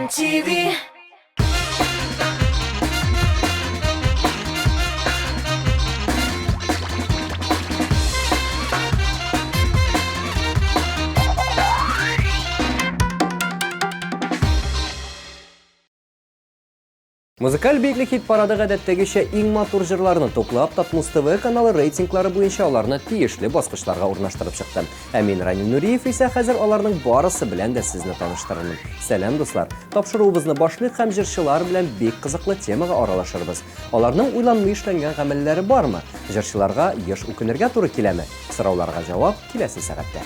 MTV. Музыкаль бейіклік хит парады ғәдәттегіше ең матур жырларını топлап, Татмус ТВ каналы рейтинглары буенча аларны тиешле баскычларга урнаштырып чыкты. Әмин Ранил Нуриев исә хәзер аларның барысы белән дә сезне таныштырырмын. Сәлам дуслар. Тапшыруыбызны башлык һәм җырчылар белән бик кызыклы темага аралашырбыз. Аларның уйланмый эшләнгән гамәлләре бармы? Җырчыларга еш үкенергә туры киләме? Сорауларга җавап киләсе сәгатьтә.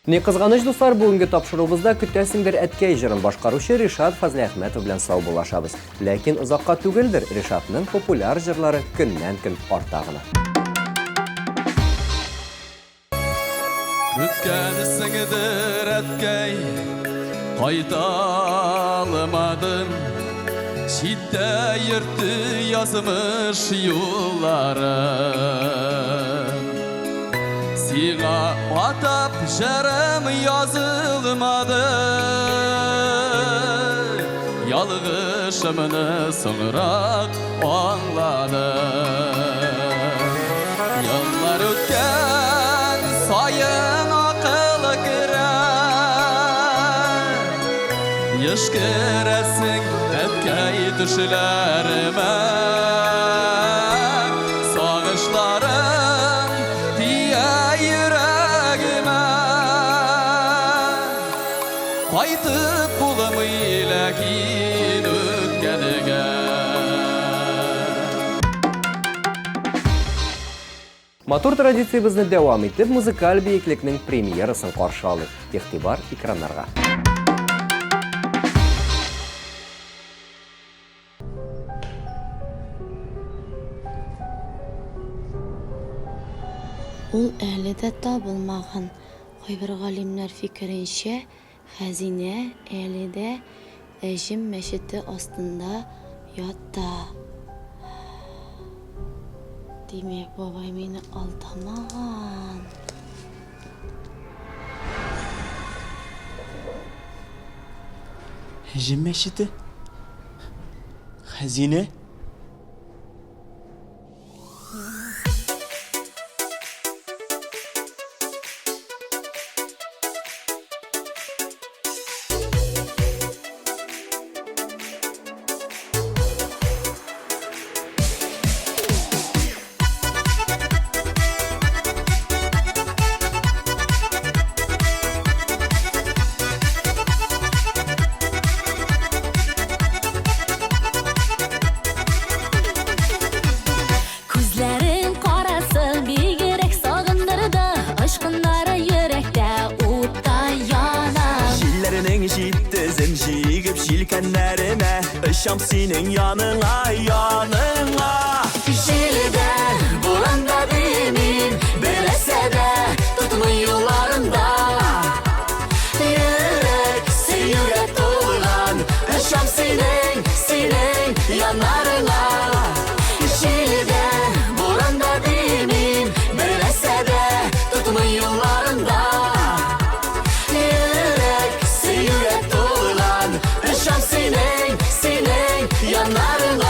Не кызганыч дуслар, бүгенге тапшыруыбызда көтәсеңдер әткәй җырын башкаручы Ришат Фазлиәхмәтов белән саубуллашабыз. Ләкин озакка түгелдер, Ришатның популяр җырлары көннән-көн арта гына. Көткәнсеңдер әткәй, кайталмадым. Читтә йөртте язмыш юлларын. Сиңа атап жәрем язылмады, ялгышымны соңрак аңлады. Еллар үткән сайын акыл керә, еш керәсең әткәй төшләремә. Сагышларым тия йөрәгемә, кайтып булмый ләкин үткәнегә. Матур традициябызны дәвам итеп, музыкаль бейеклекнең премьерасын каршы алыйк. Игътибар экраннарга. Ул әле дә табылмаган. Кайбер галимнәр фикеренчә, хәзинә әле дә Әҗем мәчете астында ята. Димәк, бабай мине алдамаган. Әҗем мәчете? Хәзинә? Işam senin yanına, yanına. Şilide, buranda demin, belese de tutmuyor yollarında. Yürek dolan, ışam senin yanlarına. Şilide, buranda demin, belese de tutmuyor yollarında. Yürek dolan, ışam senin yanlarına.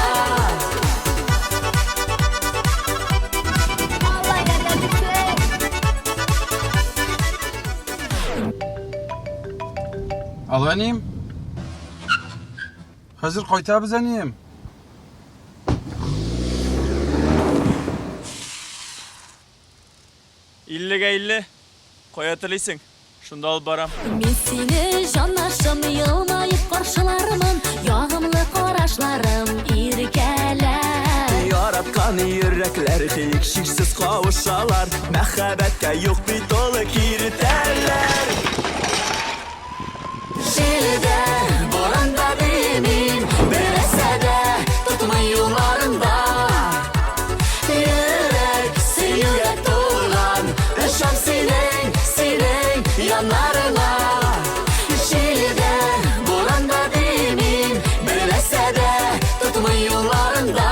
Al әнем. Хәзер кайтабыз әнем. Иллегә илле. Кая телисең? Шунда алып барам. Мин сине җанашым, елмаеп каршылармын, ягымлы карашларым иркәләр. Яраткан йөрәкләр һичшиксез кавышалар, мәхәббәткә юк бит ул киртәләр. Şilide, buranda demin, belese de tutmuyor yollarında. Yürek dolan, ışam senin yanlarına. Şilide, buranda demin, belese de tutmuyor yollarında.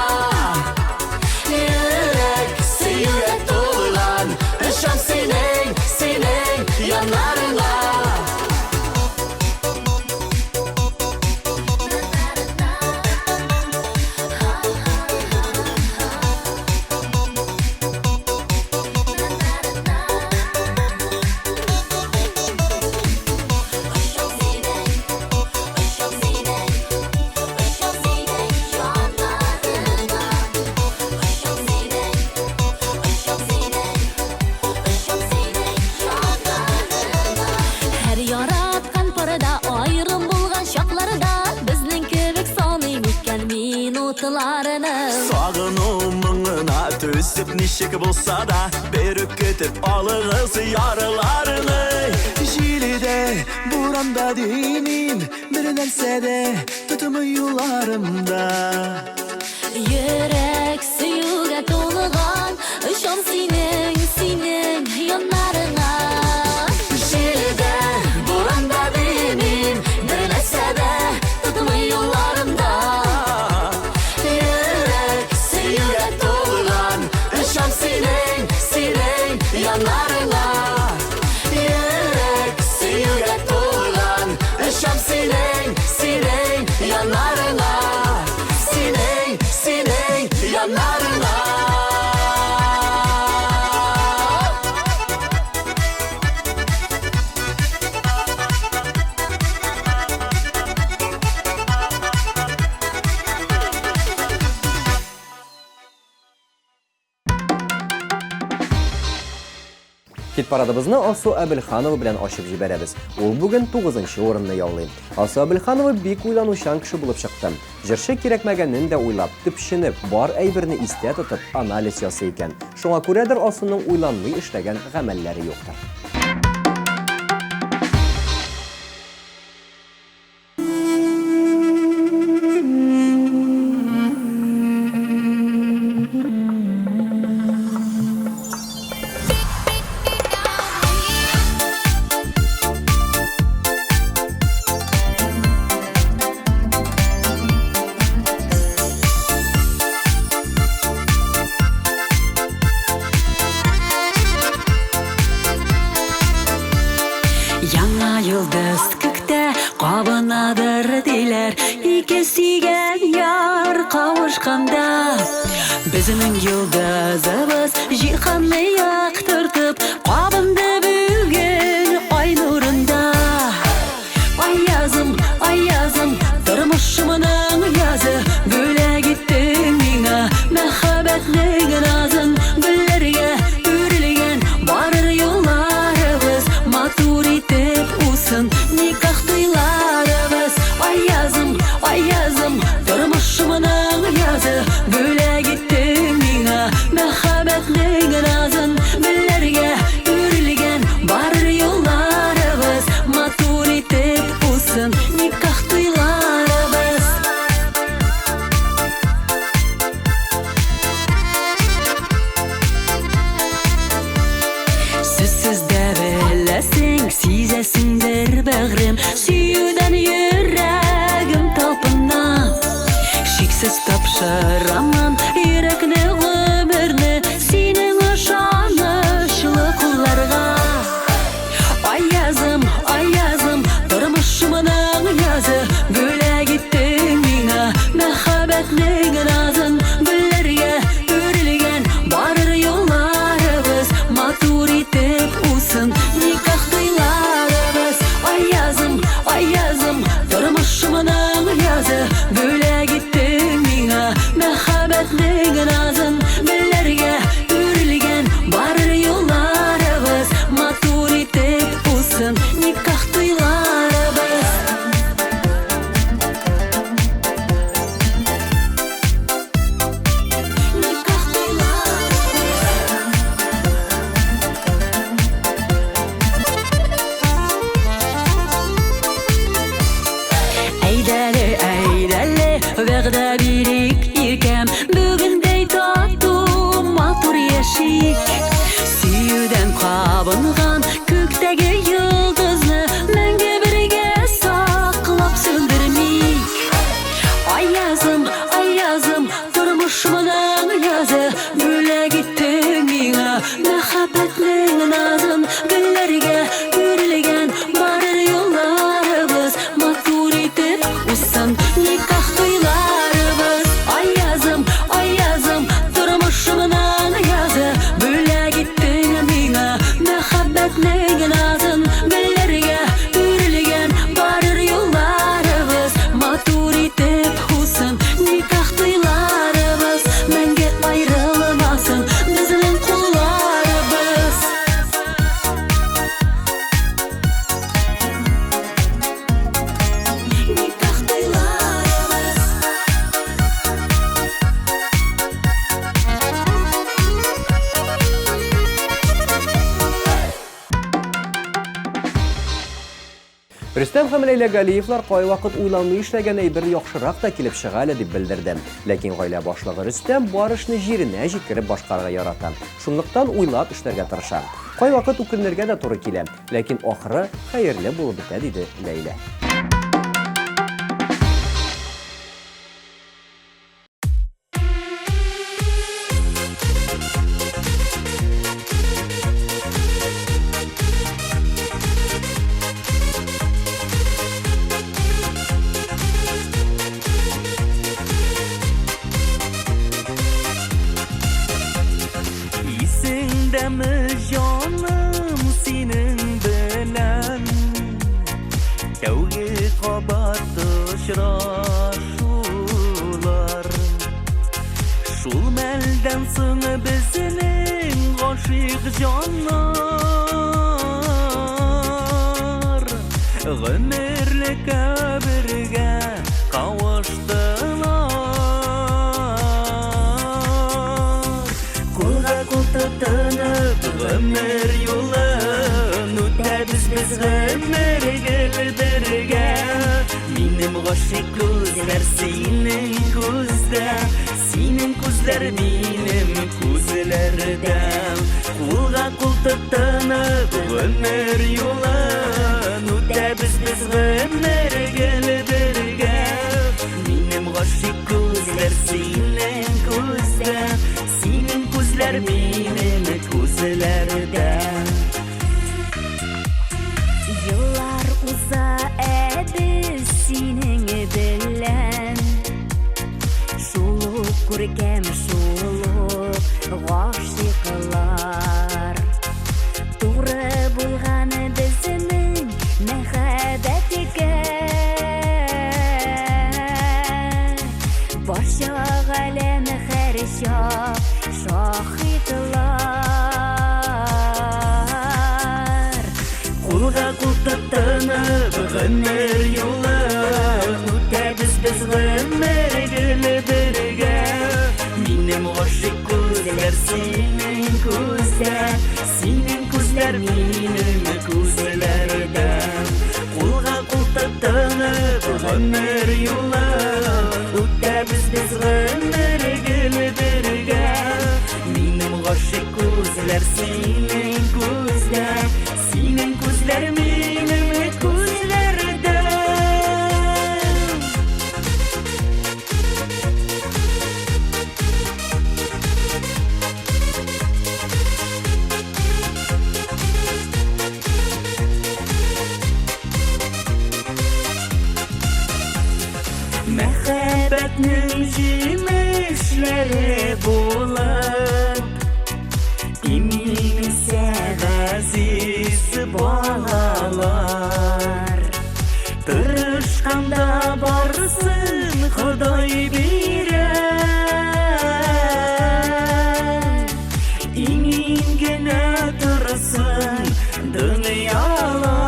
Yürek dolan, ışam senin yanlarına. Nişik bulsa da berip ketip alığız yarılarını. Jilide, buranda demin, bir nersede tutumu yularımda. Yürek suyuga to'lg'an ishon sening yonlarına. Jilide, buranda demin, bir nersede tutumu yularımda. Yürek suyuga to'lg'an ishon sening yonlarına. Yürek suyuga to'lg'an ishon sening yonlarına. Sening yanlarına. Hit paradımızны Алсу Әбелханова белән ачып җибәрәбез. Ул бүген 9нчы урынны яулый. Алсу Әбелханова бик уйланучан кеше булып чыкты. Җырчы кирәкмәгәнен дә уйлап, төпченеп, бар әйберне истә тотып, анализ ясый икән. Шуңа күрәдер Алсуның уйланмый эшләгән гамәлләре юктыр. Яңа йылдыз күктә кабынадыр диләр, ике сөйгән яр кавышканда. Безнең йылдызыбыз җиһанны яктыртып, кабынды бүген ай нурында. Ай язым, тормышымның язы, бүләк иттең миңа мәхәббәтнең назын. Гөлләргә үрелгән барыр юлларыбыз, матур итеп усын никах туйларыбыз. Ай язым, тормышымның язы, бүләк иттең миңа мәхәббәтнең назын. Гөлләргә үрелгән барыр юлларыбыз, матур итеп усын никах туйларыбыз. Сүзсез дә беләсең, сизәсеңдер бәгърем, сөюдән йөрәгем талпына. Шиксез тапшырамын йөрәкне, гомерне синең ышанычлы кулларга. Ай язым, тормышымның язы, бүләк иттең миңа мәхәббәтнең назын. Гөлләргә үрелгән барыр юлларыбыз, матур итеп усын никах туйларыбыз. Ай язым, тормышымның язы, бүләк иттең миңа мәхәббәтнең назын. Гөлләргә үрелгән барыр юлларыбыз, матур итеп усын никах туйларыбыз. Никах туйларыбыз. Әйдәле, вәгъдә бирик иркәм, бүгендәй тату матур яшик. Сөюдән кабынган күктәге йолдызны мәңге бер Рөстәм һәм Ләйлә Галиевлар кай вакыт уйланмый эшләгән әйбер яхшырак та килеп чыга әле дип белдерде. Ләкин гаилә башлыгы Рөстәм бар эшне җиренә җиткереп башкарырга ярата. Шунлыктан уйлап эшләргә тырыша. Кай вакыт үкенергә дә туры килә, ләкин ахыры хәерле булып бетә диде Ләйлә. Isingdami jonim sening bilan Tavgi qabat uchrashuvlar Shul maldan so'ng bizning g'oshiq jonlar G'umrlik birga qavuşdilar Tınıp ömür yolun Ötəbiz biz ömürgə birgə Benim g'oshiq ko'zlar senin ko'zda Senin ko'zlar benim ko'zlarda Qo'lga qo'l tutunib ömür yolun Ötəbiz biz ömürgə birgə Benim g'oshiq ko'zlar senin ko'zda Senin ko'zlar benim ko'zlarda Yıllar uza biz sening bilan Şuluq ko'rkam şuluq g'oshiqlar To'g'ri bo'lgan bizning muhabbatiga Boshqa alam har şahidlar Qo'lga qo'l tutunib ömür yolun Ötəbiz biz ömürgə birgə Benim g'oshiq ko'zlar sening ko'zda Sening ko'zlar benim ko'zlarda Qo'lga qo'l tutunib ömür yolun Ötəbiz biz ömürgə birgə Benim g'oshiq ko'zlar sening ko'zda Senin ko'zlar benim ko'zlarda Muhabbatning jimishlari bo'lib Iminsa aziz bolalar Tirishqanda borsin Xudoy berar Imingina tursin dunyolar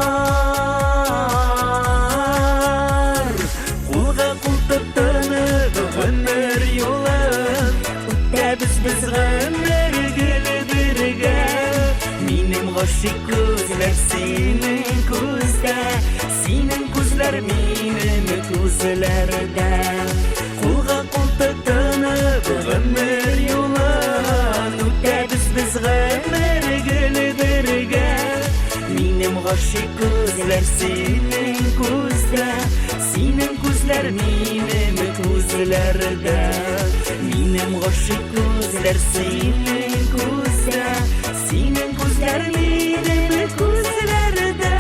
Qo'lga qo'l tutunib ömür yolun Ötəbiz biz ömürgə birgə Benim g'oshiq ko'zlar sening ko'zda Sening ko'zlar benim ko'zlarda Qo'lga qo'l tutunib ömür yolun Ötəbiz biz ömürgə birgə Benim g'oshiq ko'zlar sening ko'zda Sening ko'zlar benim ko'zlarda Benim g'oshiq ko'zlar sening ko'zda Sening ko'zlar benim ko'zlarda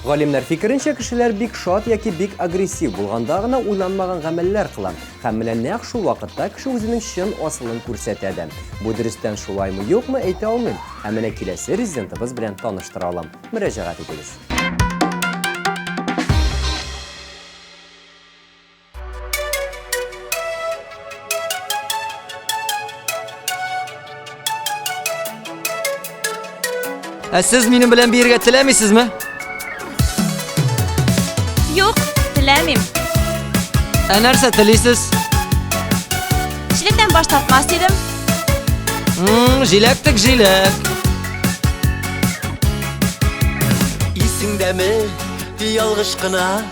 Галимнәр фикеренчә, кешеләр бик шат яки бик агрессив булганда гына уйланмаган гамәлләр кыла. Һәм менә нәкъ шул вакытта кеше үзенең чын асылын күрсәтә дә. Бу дөрестән шулаймы, юкмы әйтә алмыйм. Һәм менә киләсе резидентыбыз белән таныштыра алам. Мөрәҗәгать итегез. Siz benim bilen bir yerge tilemeysizmi? Yok, dilemeyim. Nerse tileysiz? Çilekten baş tartmaz dedim. Jilektik jilek. İsinde mi yalgışkına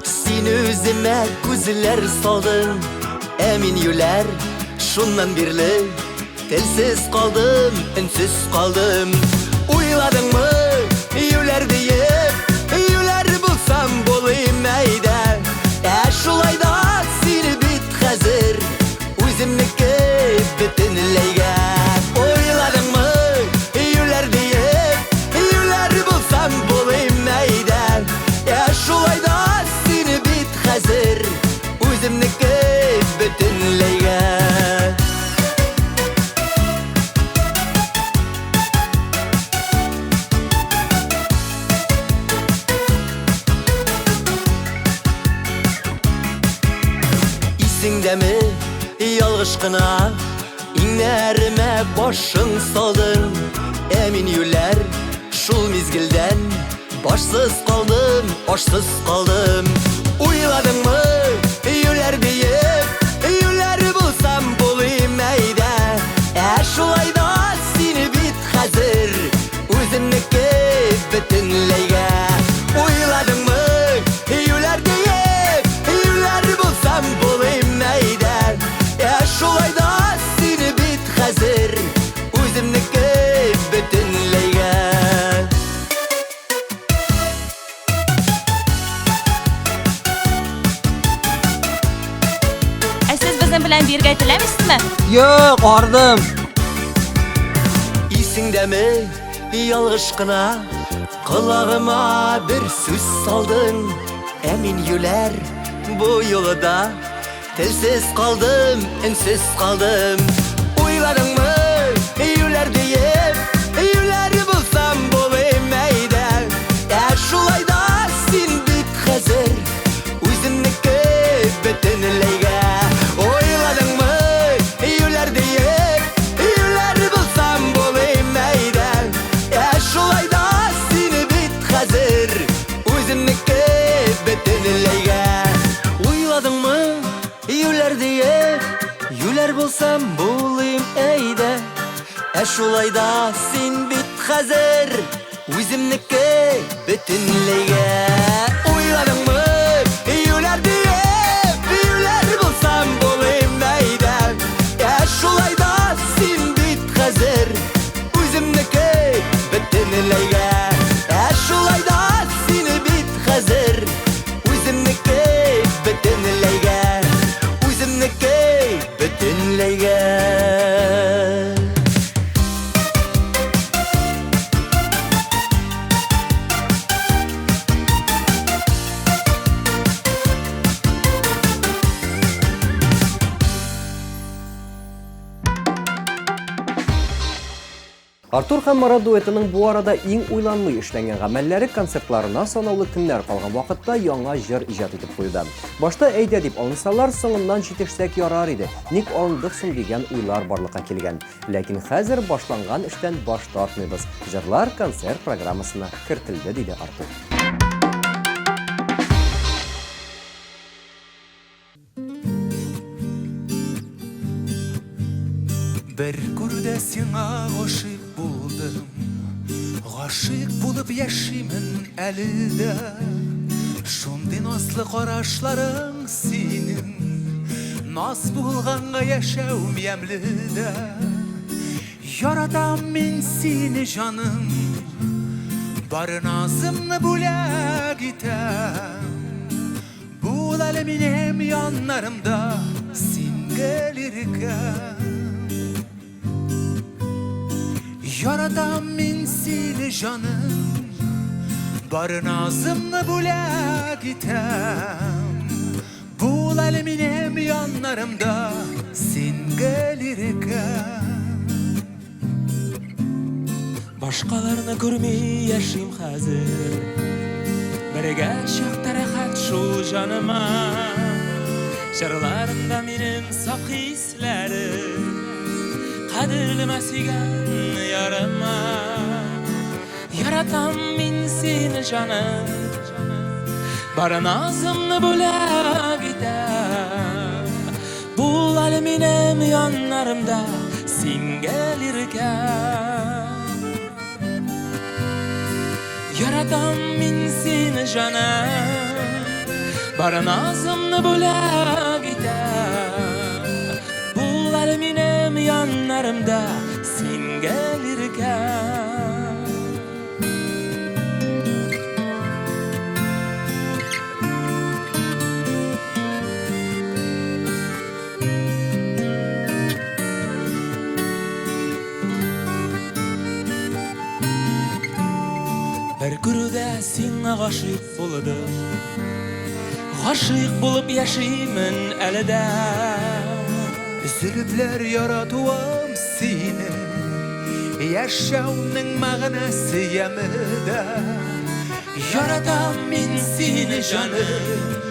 seni özüme gözler saldın. Emin yüler şundan birli telsiz kaldım, ünsüz kaldım. Uyladın mı yüler deyip yüler bulsam bulayım eyde. Şulay da seni bit hazır özümniki bütünleyge. Uyladın mı yüler deyip yüler bulsam bulayım eyde. Şulay da seni bit hazır özümniki bütünleyge. İsinde mi yalgışkına inlerime başın saldın. Emin yüler şul mizgilden başsız kaldım, aşsız kaldım. Uyladın mı yüler deyip yüler bulsam bulayım eyde. Şulay da seni bit hazır özümniki bütünleyge. Uyladın mı yüler deyip yüler bulsam bulayım eyde. Şulay da seni bit hazır özümniki bütünleyge. Siz bizim bilen birge dilemişsizmi? Yok ardım. İsinde mi yalgışkına kulağıma bir söz saldın. Emin yüler bu yolda telsiz kaldım, ünsüz kaldım. Uyladın mı yüler deyip yüler bulsam bulayım eyde. Şulay da sen bit hazır özümniki bütünleyge. Uyladın mı yüler deyip yüler bulsam bulayım eyde. Şulay da seni bit hazır özümniki bütünleyge. Uyladın mı yüler deyip yüler bulsam bulayım eyde. Şulay da sen bit hazır özümniki bütünleyge. Uyladın mı yüler deyip yüler bulsam bulayım eyde. Şulay da sen bit hazır özümniki bütünleyge. Şulay da seni bit hazır özümniki bütünleyge. Özümniki bütünleyge. Артур һәм Марат дуэтының бу арада иң уйланмый эшләнгән гамәлләре концертларына санаулы көннәр калган вакытта яңа җыр иҗат итеп куйды. Башта әйдә дип алынсалар, соңыннан җитешсәк ярар иде. Ник алындык соң дигән уйлар барлыкка килгән. Ләкин хәзер башланган эштән баш тартмыйбыз. Җырлар концерт программасына кертелде, диде Артур. Bir күрдә сиңа гашыйк булдым. Гашыйк булып яшимен әле дә. Шундый назлы карашларың синең. Наз булганга яшәүм ямьле дә. Яратам мин сине җаным. Бары назымны бүләк итәм. Бул әле минем яннарымда син гелиркән. Yaradam min seni canım. Bari nazımla bule gitem. Bul eliminem yanlarımda sen gelirken. Başkalarını görmeyi yaşayım hazır. Birge şakta rahat şu canıma. Şarlarımda benim sak hislerim. Kadirli masigan yarama. Yaratam min seni canım Bar nazımны bölek gitem Bul aleminem yanlarımda Sen gelirken Yaratam min seni canım Bar nazımны bölek gitem Bul aleminem yanlarımda Sen gelirken Bir gürüde seni gaşık buludım Gaşık bulup yaşayımın elide Zülüpler yaratıvam seni Yaşavның mağnası yemide Yaratam min seni canım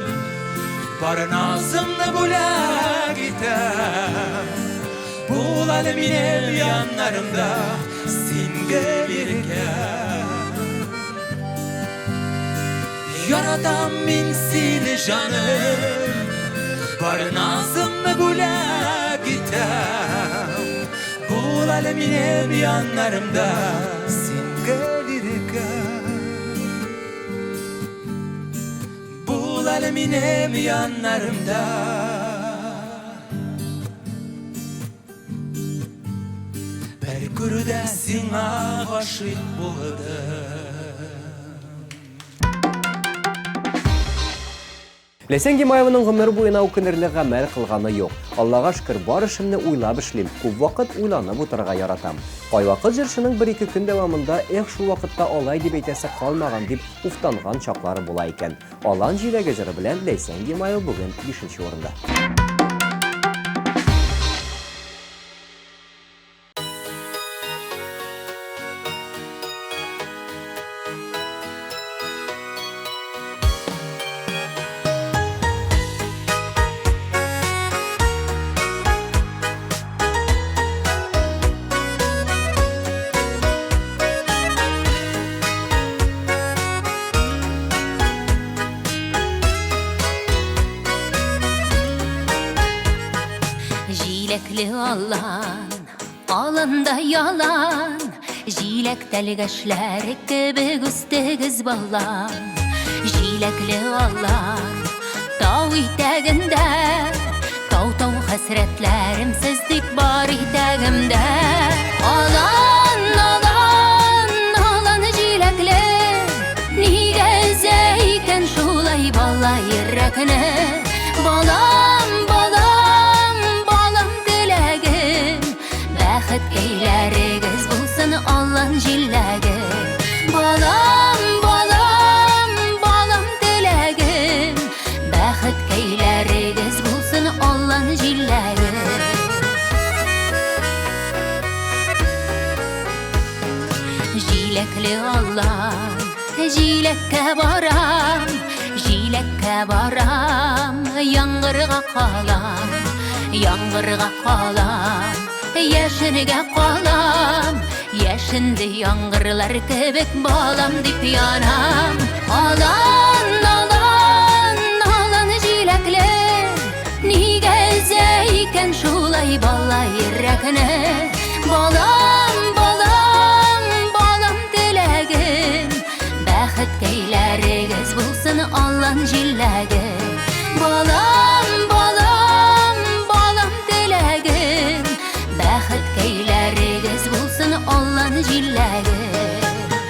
Bar nazımны bölek gitem Bul aleminem yanlarımda Sen gelirken Yaratam min seni canım Bar nazımны bölek gitem Bul aleminem yanlarımda Sen gelirken Bul aleminem yanlarımda Bir gürüde sana gaşık buldum Ләйсән Гимаеваның гомере буена үкенерлек гамәл кылганы юк. Аллага шөкер, бар эшемне уйлап эшлим. Күп вакыт уйланып утырырга яратам. Кайвакыт җырчының 1-2 көн дәвамында шул вакытта алай дип әйтәсе калмаган дип уфтанган чаклары була икән. Алан җиләге җыры белән Ләйсән Гимаев бүген 5нче урында. Җиләкле алан, алында ялан, җиләк тәлгәшләре кебек үстегез балам. Җиләкле алан, тау итәгендә, тау хәсрәтләрем сез дип бар итәгемдә. Алан, алан, алан җиләкле, нигә зәйкән шулай бала йөрәкне? Балам, балам, балам теләгем, бәхет көйләрегез булсын алан җиләге. Балам, балам, балам теләгем, бәхет көйләрегез булсын алан җиләге. Җиләкле алан, җиләккә барам, җиләккә барам, яңгырга калам, яңгырга калам, яшенегә калам, яшенде яңгырлар кебек балам дип янам. Алан, алан, алан җиләкле, нигә зәйкән шулай бала йөрәкне? Балам, балам, балам теләгем, бәхет көйләрегез булсын алан җиләге. Балам, балам, балам теләгем, бәхет көйләрегез булсын алан җиләге.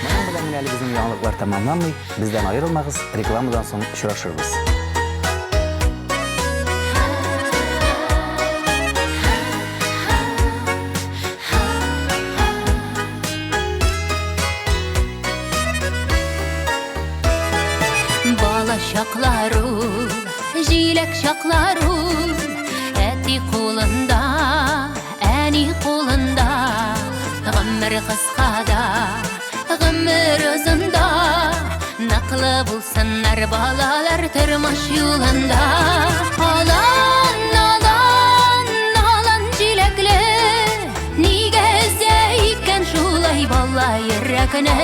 Менә белән әле безнең яңалыклар тәмамланмый. Бездән аерылмагыз, рекламадан соң очрашырбыз. Бала чаклару, җиләк чаклару, әти кулында, әни кулында, гомер кыскада, гомер озында, наклы булсыннар балалар тормыш юлында. Алан, алан, алан җиләкле, нигә зәйкән шулай бала йөрәкне?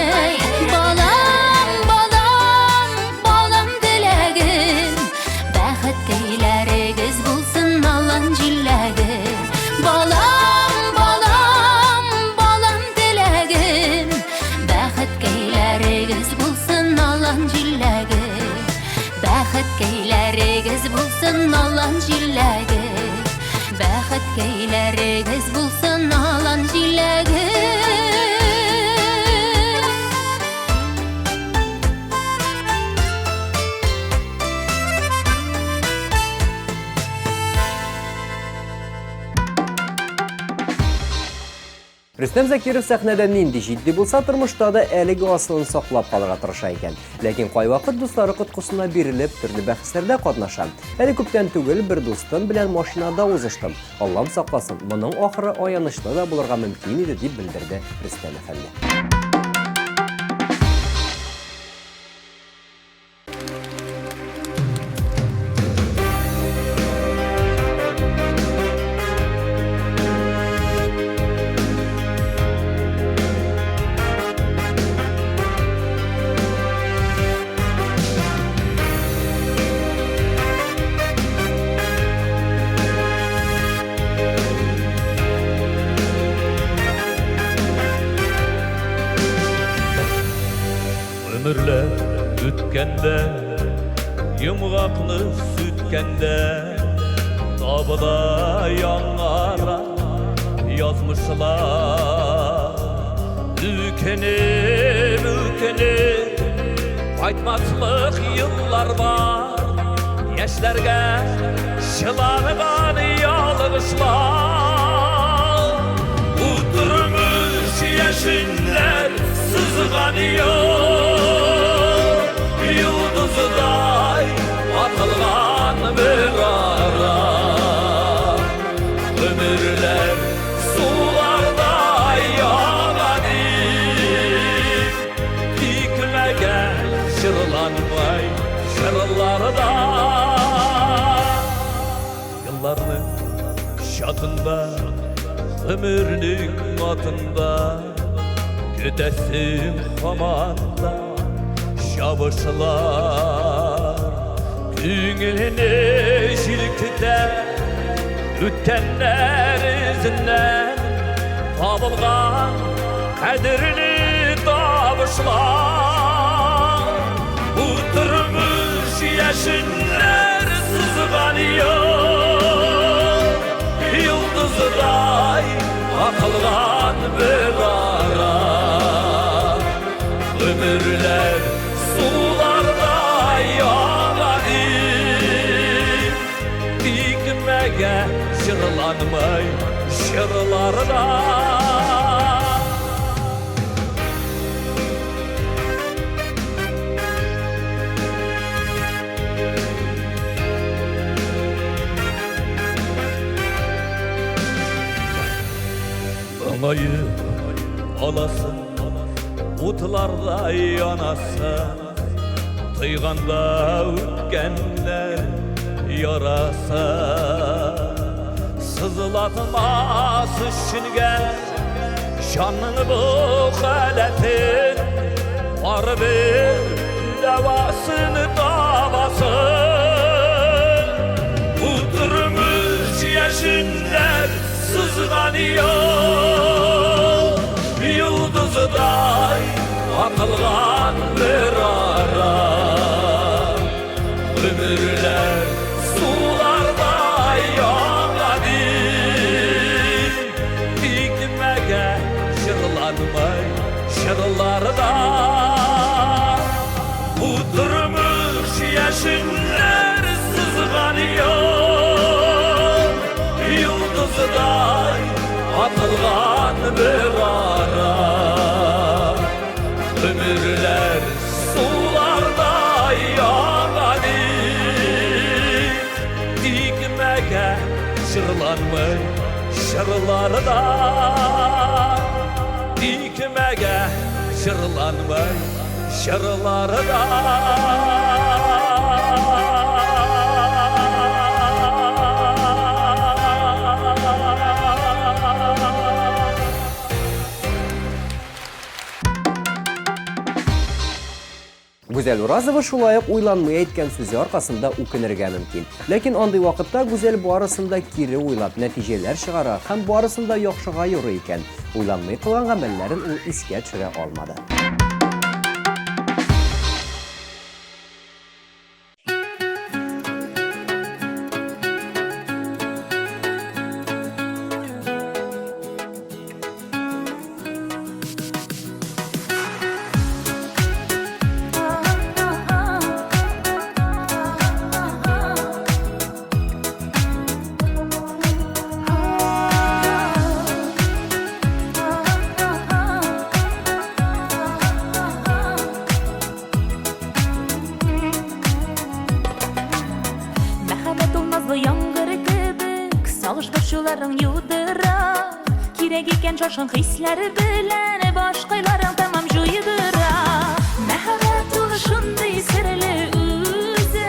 alan jillegi Bäxet keýlerigiz bulsun alan jillegi Rüstem Zakirov sahnada nindi jiddi bulsa turmuşda da әлеге aslını saqlap kalırga tırışa eken. Lakin qay vaqt dostları qutqusuna berilip türlü bäxslerde qatnaşan. Әле күптән түгел bir dostum bilen maşinada uzıştım. Allah'ım saqlasın, bunun ahırı ayanışlı da bulurga mümkün idi dip bildirdi Rüstem efendi. Ömürler ütkende, yumgaklı sütkende Tabıda yanlara yazmışlar Ülkenim, ülkenim Qaytmaslık yıllar var Yaşlarga şılanıgan yalgışlar Uturmuş yaşınlar sızgan Yıldızday atılgan bir ara Ömürler sularda yağadi Dikmege şırlanmay şırlarda Yıllarının şatında Ömürlük matında Güdesim komanda Şabışlar Düğününe şilkide Ütkenler izinden Tabılgan Kadirli davışlar Uturmuş yaşınlar sızganıyor Yıldızday Akılgan bir ara Ömürler sularda yağadi Dikmege şırlanmay şırlarda Anayı alasın Utlarda yanasın Tıyganda ütkenler yarasa Sızılatmaz üstünge Şanın bu haletin Var bir davasını davasın Uturmuş yaşınlar sızganıyor Yıldızday atılgan bir ara Ömürler sularda yağadi Dikmege şırlanmay şırlarda Uturmuş yaşınlar sızganıyor Yıldızday atılgan bir ara Ömürler sularda yağadi Dikmege şırlanmay şırlarda Dikmege şırlanmay şırlarda Güzel Urazova şulayıp uylanmaya etken sözü arkasında ükenirge mümkün. Lakin onday vaqtda Güzel bu arasında kiri uylap netijeler çıqara hem bu arasında yoqşığa yürü eken. Uylanmayı kılan amellerin o iske çüre olmadı. Мәңгілік екен жашын хисләре білән Башқайларың тамам жойдыра Мәхәббәт ул шундый серле үзе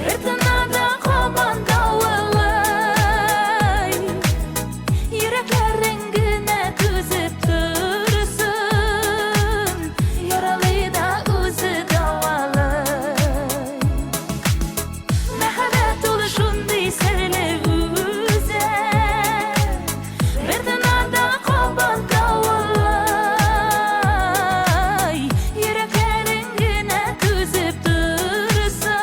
Бер тынада кабан давылай Йөрәкләрең генә түзеп торсын Яралы да үзе давалай Мәхәббәт ул шундый серле үзе Бер тынада кабан давылай Йөрәкләрең генә түзеп торсын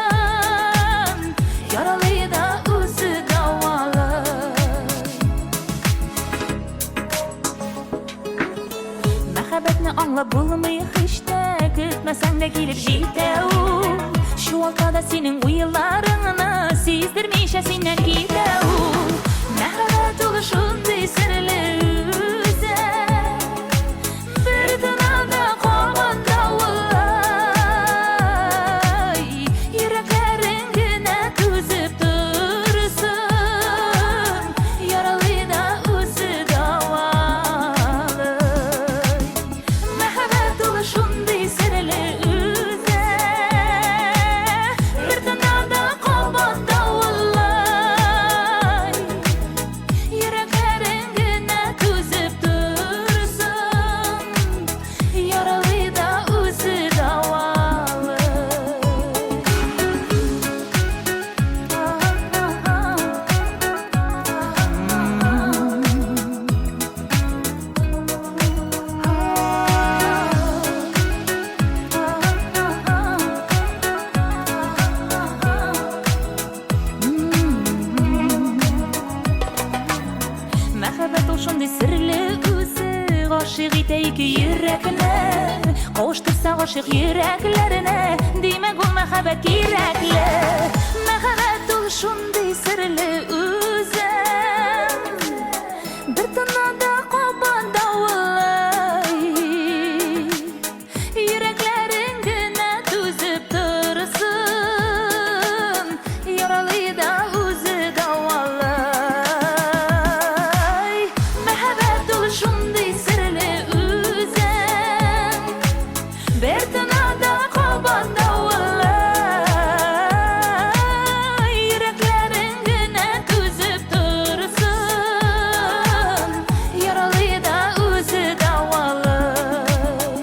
Яралы да үзе давалай Мәхәббәтне аңлап булмый һич тә Көтмәсәң дә килеп җитә ул Чуалта синең уйларыңны Сиздермичә синнән китә ул Мәхәббәт ул шундый серле үзе Бер тынада кабан давылай Йөрәкләрең генә түзеп торсын Яралы да үзе давалай Мәхәббәт ул шундый серле үзе Бер тынада кабан давылай Йөрәкләрең генә түзеп торсын Яралы да үзе давалай Мәхәббәт ул шундый серле үзе Гашыйк итә ике йөрәкне Кавыштырса гашыйк йөрәкләренә Димәк ул мәхәббәт кирәкле Мәхәббәт ул шундый серле үзе Бер тынада кабан давылай Йөрәкләрең генә түзеп торсын Яралы да үзе давалай Мәхәббәт ул шундый серле үзе Бер тынада кабан давылай Йөрәкләрең генә түзеп торсын Яралы да үзе давалай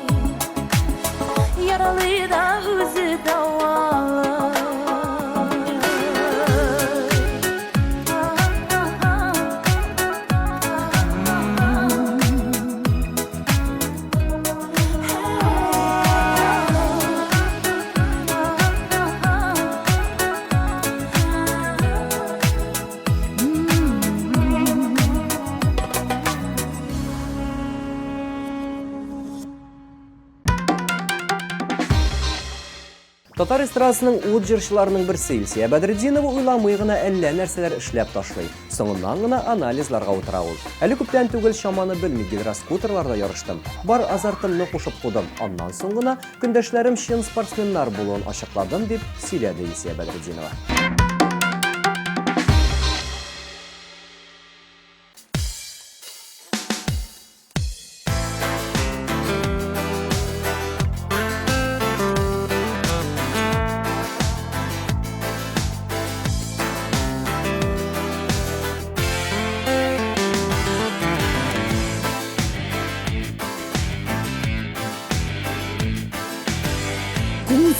Яралы да үзе Татар эстрадасының ут җырчыларының берсе Илсия Бәдретдинова уйламый гына әллә нәрсәләр эшләп ташлый. Соңыннан гына анализларга утыра ул. Әле күптән түгел чаманы белми гидроскутерларда ярыштым. Бар азартымны кушып кудым. Аннан соң гына көндәшләрем чын спортсменнар булуын ачыкладым дип сөйләде Илсия Бәдретдинова.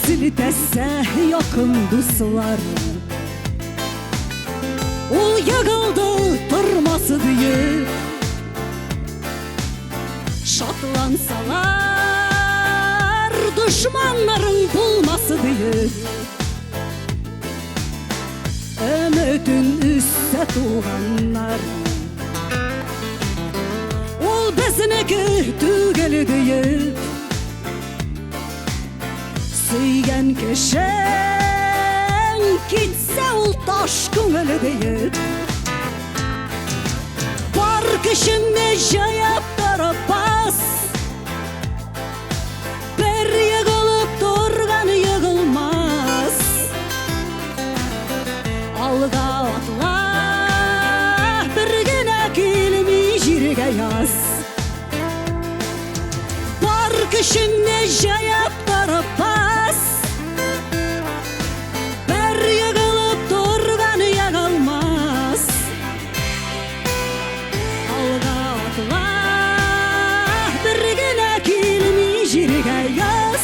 Siltəsə yaxın dostlar O yığıldı durması deyib Şatlansalar düşmanların bulması deyib Ümidin üstə tuğanlar O bizniki tügeli deyib Söygen keşen kitse ul taş köngülü deyip Var kişimne jayap tarafas Bir yığılıp durgan yığılmaz Alga atla bir gine kilimi yaz. Бар күшіңне жаяп тұрып бас, бір егіліп тұрған аяқ алмас. Алға атыла, біргіне келмей жерге яз.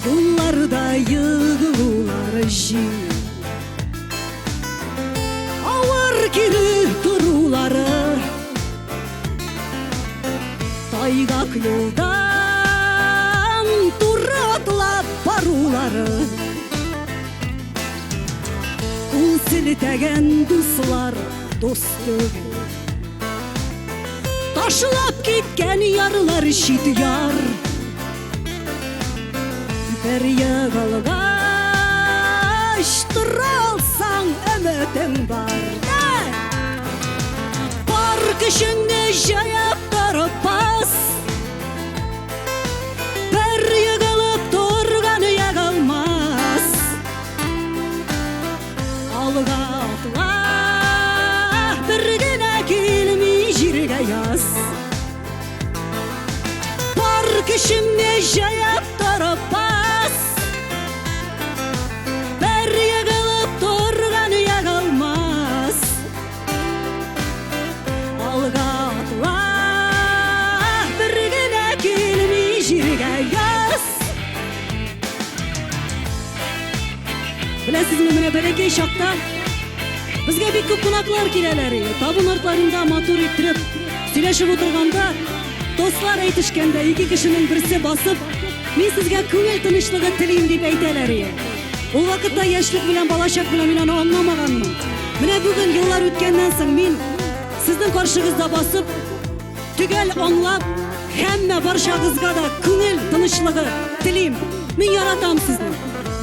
Бұларда егілулар жиі, ауыр кері тұрулары, тайғақ жолдан тура атлап барулары. Қол сілтеген дуслар дос түгіл, ташлап кеткен ярлар шит яр. Бір егілгаш тұра алсаң үмітің бар. Бар күшіңне жаяп тұрып бас, бір егіліп тұрған аяқ алмас. Алға атыла, біргіне келмей жерге яз. Бар күшіңне жаяп тұрып бас, бір егіліп тұрған аяқ алмас. Алға атыла, біргіне келмей жерге яз. Білесізме, міне бәлекей шақта бізге бек көп қонақлар келелер. Табын артларында мотор еттіріп сөйлешіп отырғанда, достар айтышкенде екі кішінің бірісі басып, мен сізге көңіл тынышлығы тілейм деп әйтелер. Ол вақытта яшьлік білен балашақ білен мен аны аңламағанмын. Міне бүгін еллар өткеннен соң мен сіздің қаршығызда басып, түгел аңлап, һәммә баршағызға да көңіл тынышлығы тілейм. Мен яратам сізді.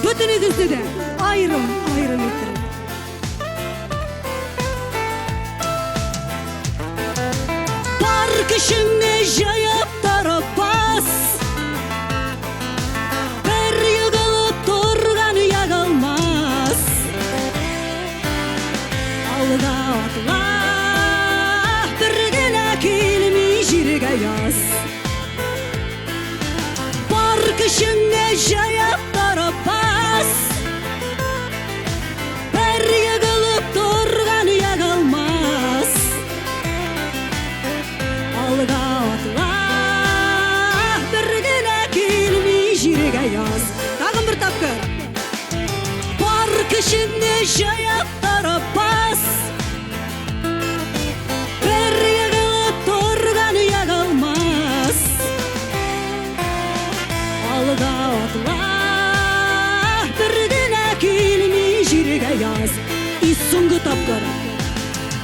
Бүтінігізді де айрым етірім. Бар күшіңне жаяп тұрып бас, бір егіліп тұрған аяқ алмас. Алға атыла, біргіне келмей жерге яз. Бар күшіңне жаяп тұрып бас, бір егіліп тұрған аяқ алмас. Алға атыла, біргіне келмей жерге яз. Тағын бір тапқыр. Бар күшіңне жаяп тұрып бас, бір егіліп тұрған аяқ алмас. Алға атыла, біргіне келмей жерге яз. И соңғы тапқыр.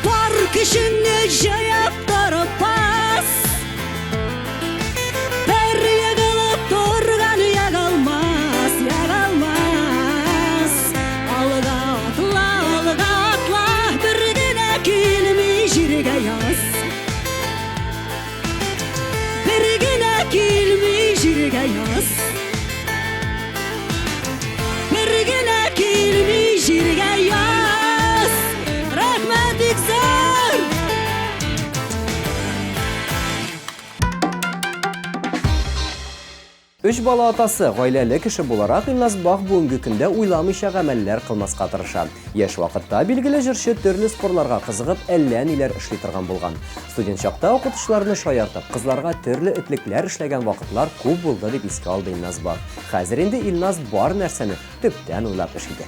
Бар күшіңне жаяп тұрып бас, бір егіліп тұрған аяқ алмас. Алға атыла, біргіне келмей жерге яз. Біргіне келмей жерге яз. Біргіне келмей жерге яз. Рахмет иксар. Үш бала атасы гаиләле кеше буларак Илназ Бах бүгенге көндә уйламыйча гамәлләр кылмаска тырыша. Яшь вакытта билгеле җырчы төрле спорларга кызыгып, әллә ниләр эшли торган булган. Студент чакта укытучыларны шаяртып, кызларга төрле этлекләр эшләгән вакытлар күп булды дип искә алды Илназ Бах. Хәзер инде Илназ бар нәрсәне төптән уйлап эшли.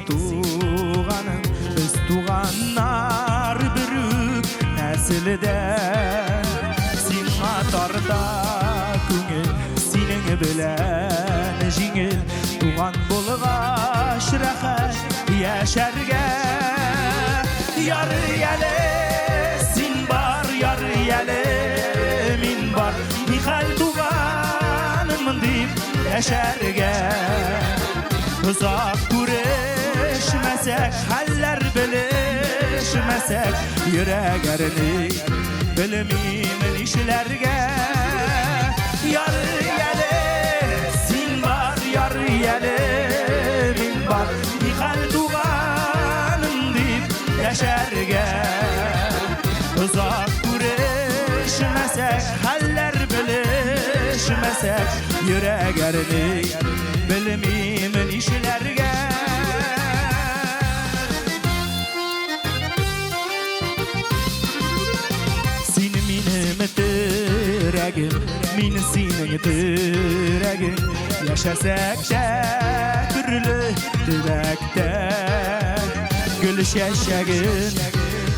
туғаның біз туғаннар бүрік нәсілден сен қатарда көңіл сенің білән Ялгаш рәхәт яшәргә. Яры әле, син бар, яры әле, мин бар. Ни хәл туганымын дип яшәргә. Узак күрешмәсәк, хәлләр белешмәсәк, йөрәк әрни белмим нишләргә. Яры әле, син бар, яры әле, мин бар. Ни хәл туганым дип яшәргә. Узак күрешмәсәк, хәлләр белешмәсәк, йөрәк әрни белмим нишләргә. Син минем терәгем, мин синең терәгем. Яшәсәк тә төрле төбәктә, гөл чәчәген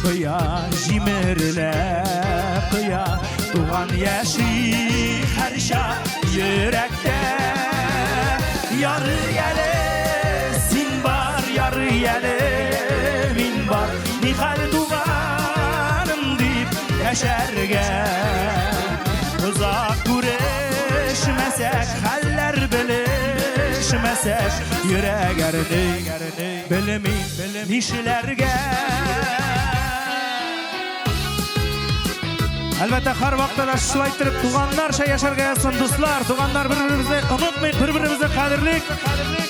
кыя җимерләп кыя. Туган яши һәр чак йөрәктә. Яры әле, син бар, яры әле, мин бар. Ни хәл туганым дип яшәргә. Узак күрешмәсәк, хәлләр белешмәсәк, йөрәк әрни белмим нишләргә. Әлбәттә, һәр вакытта да шулай итеп туганнарча яшәргә язсын, дуслар. Туганнар, бер-беребезне онытмый, бер-беребезне кадерлик.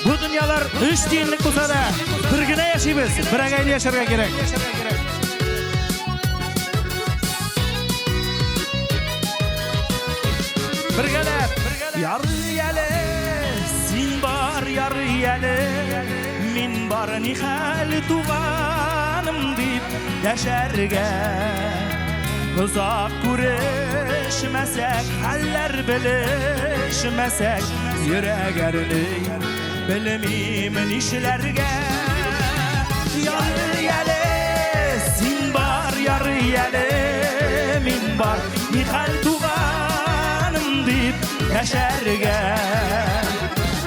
Бу дөньялар 3 тиенлек булса да, бер генә яшибез, берәгәйле яшәргә кирәк. Бергәләп, яры әле, син бар, яры әле, мин бар. Ни хәл туганым дип яшәргә. Узак күрешмәсәк, хәлләр белешмәсәк, йөрәк әрни белмим нишләргә. Яры әле, син бар, яры әле, мин бар. Ни хәл туганым дип яшәргә.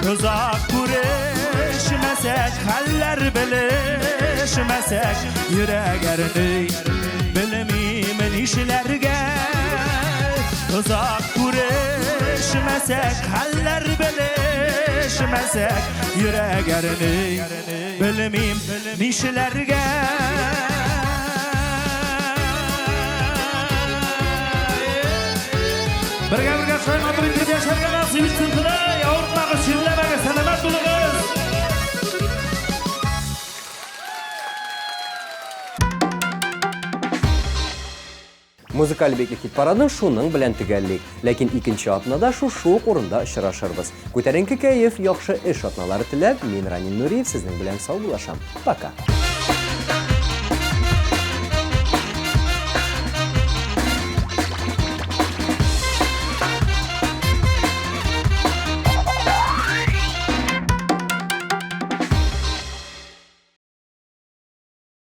Узак күрешмәсәк, хәлләр белешмәсәк, йөрәк әрни белмим нишләргә. Узак күрешмәсәк, хәлләр белешмәсәк, йөрәк әрни белмим нишләргә. Бергә шулай матур итеп яшәргә насыйп итсен Ходай. Авыртмагыз, ширләмәгез, сәламәт булыгыз. Музыкаль бекле хит парадын шуның белән төгәллик. Ләкин икенче атнада шушы урында очрашырбыз. Күтәренке кәеф, яхшы эш атналары теләп, мин Ранин Нуриев сезнең белән сау булашам. Пока.